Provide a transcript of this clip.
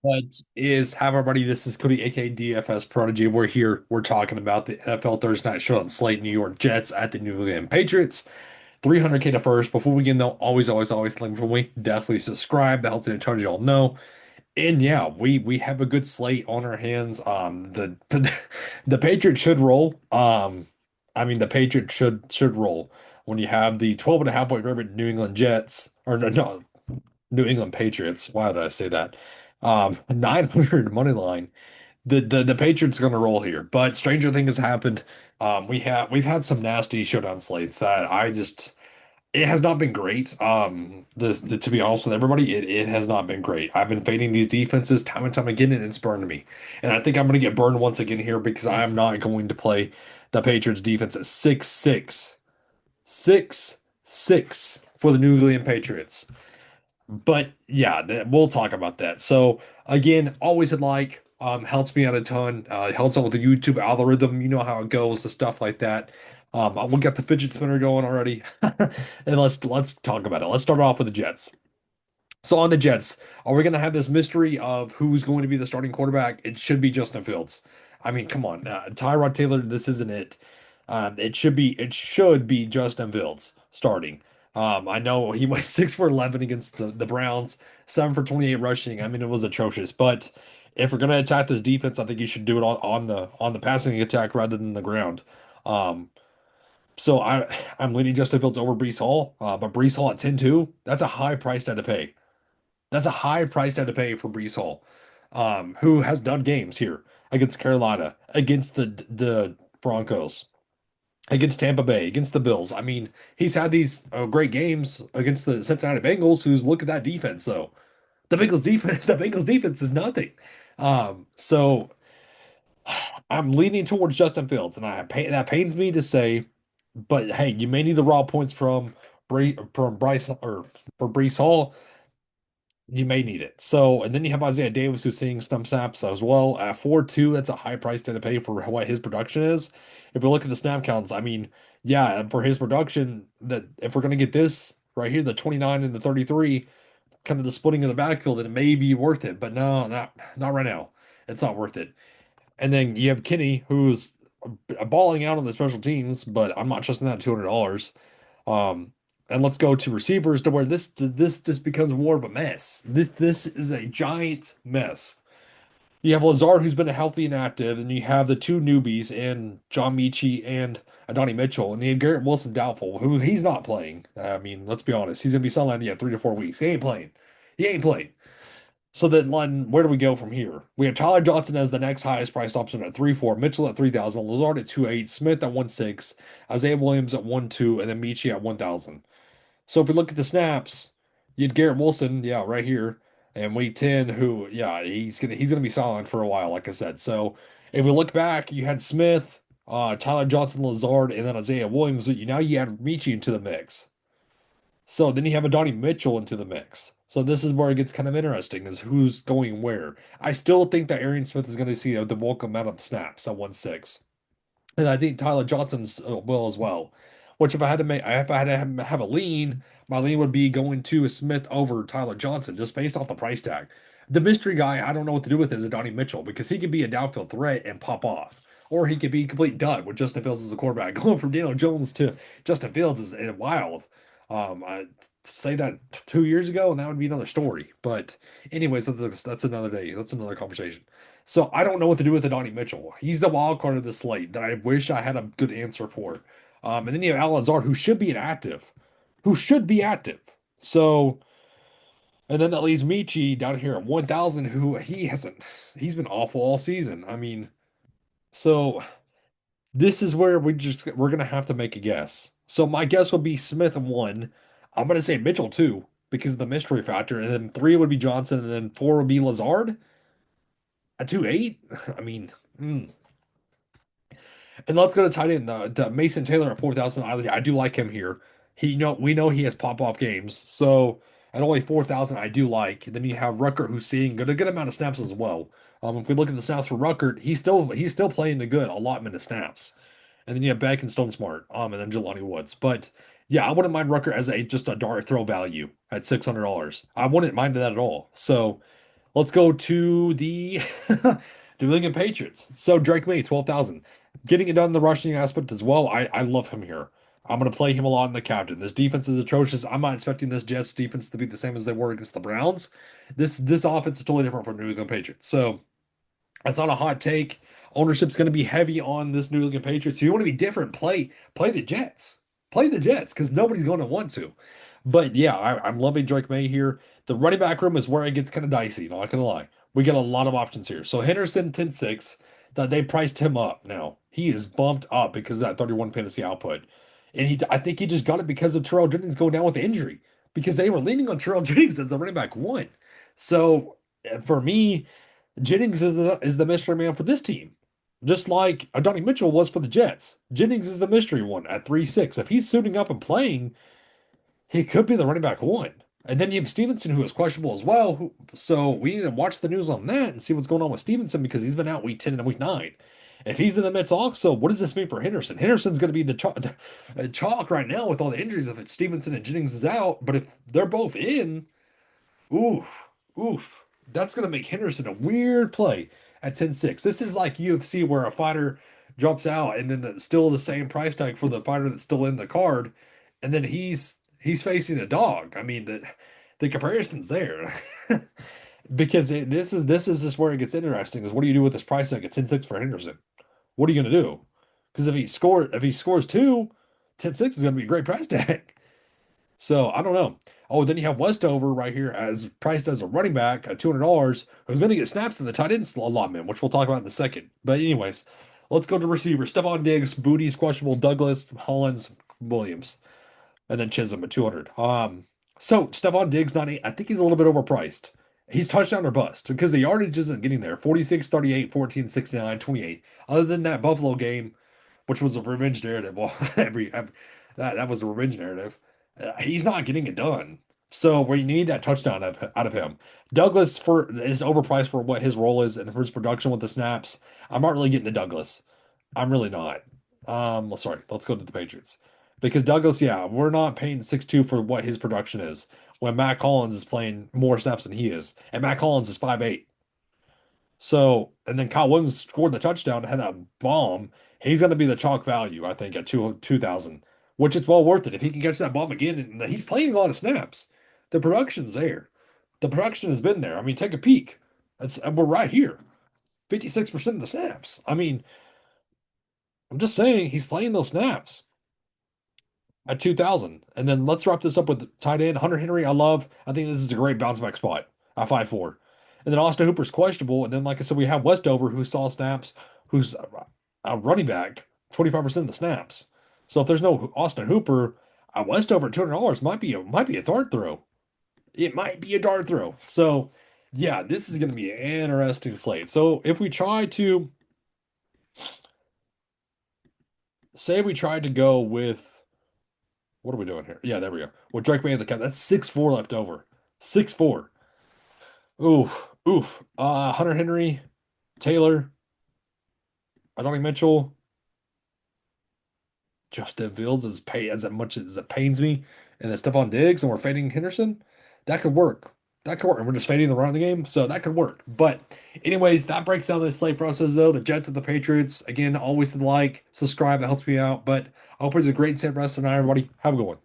What is have everybody? This is Cody, aka DFS Prodigy. We're here. We're talking about the NFL Thursday night show on slate. New York Jets at the New England Patriots. 300K to first. Before we get though, always, like before we definitely subscribe. That helps me turn y'all know. And yeah, we have a good slate on our hands. The Patriots should roll. The Patriots should roll when you have the 12.5 point favorite New England Jets or no, New England Patriots. Why did I say that? 900 money line. The Patriots going to roll here, but stranger thing has happened. We've had some nasty showdown slates that I just it has not been great. To be honest with everybody, it has not been great. I've been fading these defenses time and time again, and it's burned me. And I think I'm going to get burned once again here because I am not going to play the Patriots defense at 6-6 for the New England Patriots. But yeah, we'll talk about that. So again, always had like helps me out a ton. Helps out with the YouTube algorithm. You know how it goes, the stuff like that. We got the fidget spinner going already, and let's talk about it. Let's start off with the Jets. So on the Jets, are we going to have this mystery of who's going to be the starting quarterback? It should be Justin Fields. I mean, come on, Tyrod Taylor. This isn't it. It should be Justin Fields starting. I know he went 6 for 11 against the Browns, 7 for 28 rushing. I mean, it was atrocious. But if we're going to attack this defense, I think you should do it on the passing attack rather than the ground. Um, I'm leaning Justin Fields over Breece Hall. But Breece Hall at 10-2, that's a high price tag to pay. That's a high price tag to pay for Breece Hall, who has done games here against Carolina, against the Broncos, against Tampa Bay, against the Bills. I mean, he's had these great games against the Cincinnati Bengals. Who's look at that defense though? The Bengals defense, the Bengals defense is nothing. So I'm leaning towards Justin Fields, and that pains me to say, but hey, you may need the raw points from Bryce or for Breece Hall. You may need it. So, and then you have Isaiah Davis who's seeing some snaps as well at 4-2. That's a high price to pay for what his production is. If we look at the snap counts, I mean, yeah, for his production, that if we're going to get this right here, the 29 and the 33, kind of the splitting of the backfield, then it may be worth it. But no, not right now. It's not worth it. And then you have Kenny who's balling out on the special teams, but I'm not trusting that $200. And let's go to receivers to where this just becomes more of a mess. This is a giant mess. You have Lazard, who's been healthy and active, and you have the two newbies and John Michie and Adonai Mitchell, and you have Garrett Wilson doubtful, who he's not playing. I mean, let's be honest, he's gonna be sidelined yeah 3 to 4 weeks. He ain't playing. He ain't playing. So then, where do we go from here? We have Tyler Johnson as the next highest priced option at 3-4, Mitchell at 3,000, Lazard at 2,8, Smith at 1,6, Isaiah Williams at 1,2, and then Michie at 1,000. So if we look at the snaps, you had Garrett Wilson, yeah, right here, and week 10, who, yeah, he's gonna be silent for a while, like I said. So if we look back, you had Smith, Tyler Johnson, Lazard, and then Isaiah Williams. Now you add Michie into the mix. So then you have Adonai Mitchell into the mix. So this is where it gets kind of interesting, is who's going where. I still think that Arian Smith is going to see the bulk amount of snaps at 1-6. And I think Tyler Johnson's will as well. Which if I had to have a lean, my lean would be going to Smith over Tyler Johnson, just based off the price tag. The mystery guy, I don't know what to do with is Adonai Mitchell because he could be a downfield threat and pop off, or he could be a complete dud with Justin Fields as a quarterback. Going from Daniel Jones to Justin Fields is wild. I say that 2 years ago, and that would be another story. But anyways, that's another day. That's another conversation. So I don't know what to do with Adonai Mitchell. He's the wild card of the slate that I wish I had a good answer for. And then you have Al Lazard, who should be inactive, who should be active. So, and then that leaves Michi down here at 1,000, who he's been awful all season. I mean, so this is where we're gonna have to make a guess. So my guess would be Smith at 1. I'm gonna say Mitchell 2 because of the mystery factor, and then 3 would be Johnson, and then 4 would be Lazard at 2-8. I mean, And let's go to tight end. The Mason Taylor at 4,000. I do like him here. We know he has pop off games. So at only 4,000, I do like. Then you have Rucker, who's seeing a good amount of snaps as well. If we look at the snaps for Rucker, he's still playing the good allotment of snaps. And then you have Beck and Stone Smart, and then Jelani Woods. But yeah, I wouldn't mind Rucker as a just a dart throw value at $600. I wouldn't mind that at all. So Let's go to the New England Patriots. So Drake May, 12,000. Getting it done in the rushing aspect as well. I love him here. I'm going to play him a lot in the captain. This defense is atrocious. I'm not expecting this Jets defense to be the same as they were against the Browns. This offense is totally different from New England Patriots. So that's not a hot take. Ownership's going to be heavy on this New England Patriots. If you want to be different, play the Jets. Play the Jets because nobody's going to want to. But yeah, I'm loving Drake May here. The running back room is where it gets kind of dicey, not gonna lie. We get a lot of options here. So Henderson 10-6, that they priced him up now. He is bumped up because of that 31 fantasy output. And I think he just got it because of Terrell Jennings going down with the injury. Because they were leaning on Terrell Jennings as the running back one. So for me, Jennings is the mystery man for this team. Just like Adonai Mitchell was for the Jets. Jennings is the mystery one at 3-6. If he's suiting up and playing, he could be the running back one. And then you have Stevenson, who is questionable as well. So we need to watch the news on that and see what's going on with Stevenson because he's been out week 10 and week 9. If he's in the midst also, what does this mean for Henderson? Henderson's going to be the chalk right now with all the injuries if it's Stevenson and Jennings is out. But if they're both in, oof, oof. That's going to make Henderson a weird play at 10-6. This is like UFC where a fighter drops out and then still the same price tag for the fighter that's still in the card. And then he's facing a dog. I mean, the comparison's there. Because this is just where it gets interesting is what do you do with this price tag at 10-6 for Henderson? What are you going to do? Because if he scores two, 10-6 is going to be a great price tag. So I don't know. Oh, then you have Westover right here as priced as a running back at $200 who's going to get snaps in the tight end allotment, which we'll talk about in a second. But anyways, let's go to receiver. Stephon Diggs, Booty's questionable, Douglas, Hollins, Williams, and then Chisholm at 200. So Stephon Diggs, 98. I think he's a little bit overpriced. He's touchdown or bust because the yardage isn't getting there. 46, 38, 14, 69, 28. Other than that Buffalo game, which was a revenge narrative. Well, that was a revenge narrative. He's not getting it done. So we need that touchdown out of him. Douglas is overpriced for what his role is and for his production with the snaps. I'm not really getting to Douglas. I'm really not. Well, sorry. Let's go to the Patriots because Douglas, yeah, we're not paying 6-2 for what his production is when Matt Collins is playing more snaps than he is, and Matt Collins is 5'8". So, and then Kyle Williams scored the touchdown, had that bomb. He's going to be the chalk value, I think, at 2,000, which is well worth it. If he can catch that bomb again, and he's playing a lot of snaps, the production's there. The production has been there. I mean, take a peek. We're right here, 56% of the snaps. I mean, I'm just saying he's playing those snaps at 2,000. And then let's wrap this up with tight end Hunter Henry. I love. I think this is a great bounce back spot at 5-4. And then Austin Hooper's questionable. And then, like I said, we have Westover who saw snaps, who's a running back, 25% of the snaps. So if there's no Austin Hooper, Westover at $200 might be a dart throw. It might be a dart throw. So yeah, this is going to be an interesting slate. So if we try to say we tried to go with what are we doing here? Yeah, there we go. Well, Drake May at the cap. That's 6-4 left over. 6-4. Oof, oof. Hunter Henry, Taylor, Adonai Mitchell, Justin Fields as much as it pains me, and then Stephon Diggs, and we're fading Henderson. That could work. That could work. And we're just fading the running game, so that could work. But anyways, that breaks down this slate process though. The Jets and the Patriots. Again, always hit the like, subscribe. That helps me out. But I hope it's a great rest of the night, everybody. Have a good one.